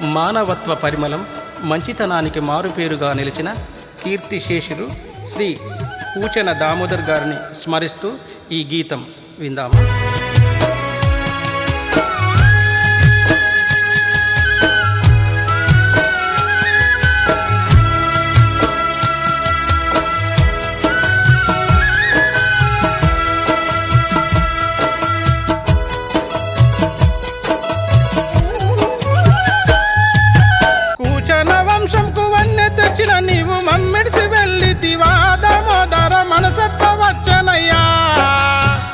మానవత్వ పరిమళం, మంచితనానికి మారుపేరుగా నిలిచిన కీర్తిశేషులు శ్రీ పూచన దామోదర్ గారిని స్మరిస్తూ ఈ గీతం విందాము. నీవు మమ్మిడిసి వెళ్ళితివా దామోదర మనసత్వ వచ్చనయ్యా.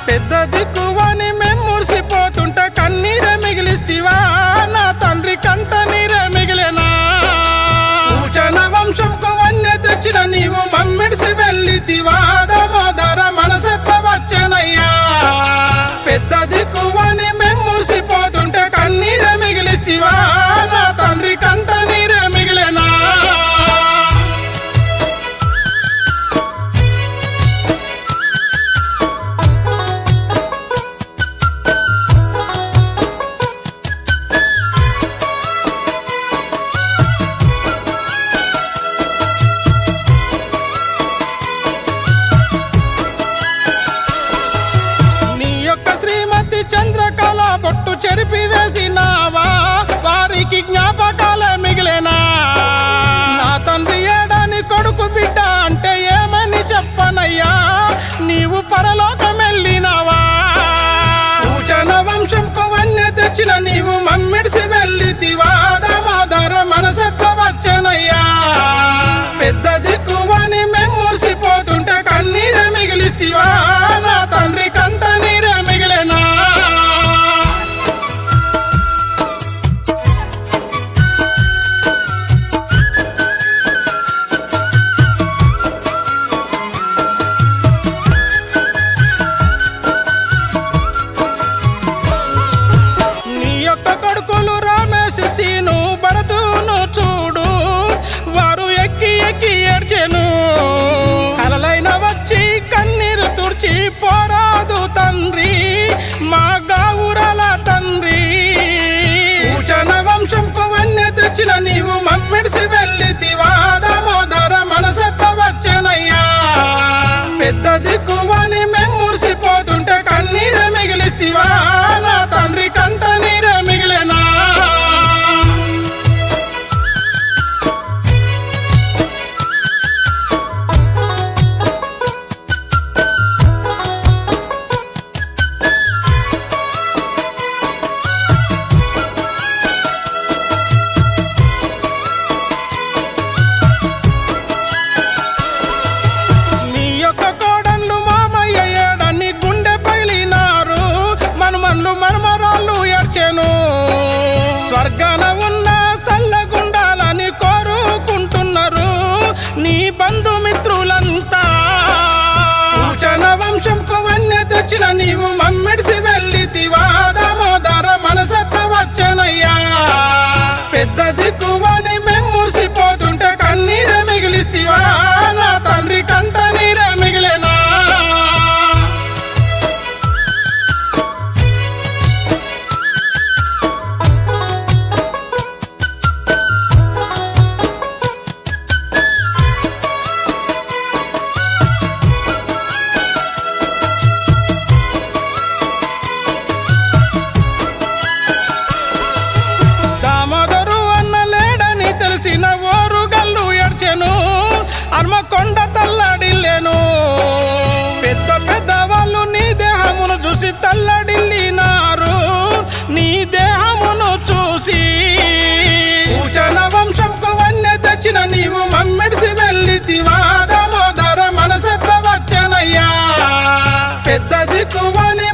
పెద్ద దిక్కువని మెమ్మురిసిపోతుంట కన్నీరే మిగిలిస్తివా నా తండ్రి కంట నీరే మిగిలేనా. పూచన వంశంకు వన్నె తెచ్చిన నీవు మమ్మిడిసి వెళ్ళితివా దామోదర మనసత్వ వచ్చనయ్యా. పెద్ద దిక్కువని మెమ్మురిసిపోతుంట కన్నీరే మిగిలిస్తివా నా తండ్రి కంట నీరే మిగిలేనా. చంద్రకళ బొట్టు చెరిపి వేసినావా వారికి జ్ఞాపకాలే మిగిలేనా. నా తండ్రి ఏడాని కొడుకు బిడ్డ అంటే ఏమని చెప్పనయ్యా నీవు పరలోకం వెళ్ళినావా. పూచన వంశంకు వన్నె తెచ్చిన నీవు మమ్మిడిసి వెళ్ళితివా దామోదర మనసత్వ వచ్చనయ్యా. పెద్ద దిక్కువని మెమ్మురిసిపోతుంటే కన్నీరే మిగిలిస్తివా నా తండ్రి కంట నీరే మిగిలేనా. కొడుకులు రామేశ్ సీను భరతును చూడు వారు ఎక్కి ఎక్కి ఏడ్చెను. కలలైన వచ్చి కన్నీరు తుడిచి పోరాదు తండ్రి మా గావురాల తండ్రి. పూచన వంశంకు వన్నె తెచ్చిన నీవు మమ్మిడిసి వెళ్ళితివా దామోదర మనసత్వ వచ్చనయ్యా. పెద్ద దిక్కువని మెమ్మురిసిపోతుంటే కన్నీరే మిగిలిస్తివా నా తండ్రి కంట నీరే మిగిలేనా. మర్మరాళ్ళు ఏడ్చెను స్వర్గాన ఉన్న సల్లగుండాలని కోరుకుంటున్నారు నీ బంధుమిత్రులంతా. పూచన వంశంకు వన్నె తెచ్చిన నీవు మమ్మిడిసి వెళ్ళితివా దామోదర మనసత్వ వచ్చనయ్యా. పెద్ద దిక్కువని మెమ్మురిసిపోతుంటే కన్నీరే మిగిలిస్తివా నా తండ్రి కంట నీరే మిగిలేనా. తెలిసిన ఓరుగల్లు ఏడ్చెను హన్మకొండ తల్లడిల్లేను. పెద్ద పెద్ద వాళ్ళు నీ దేహమును చూసి తల్లడిల్లినారు నీ దేహమును చూసి. పూచన వంశంకు వన్నె తెచ్చిన నీవు మమ్మిడిసి వెళ్ళితివా దామోదర మనసత్వ వచ్చనయ్యా. పెద్ద దిక్కువని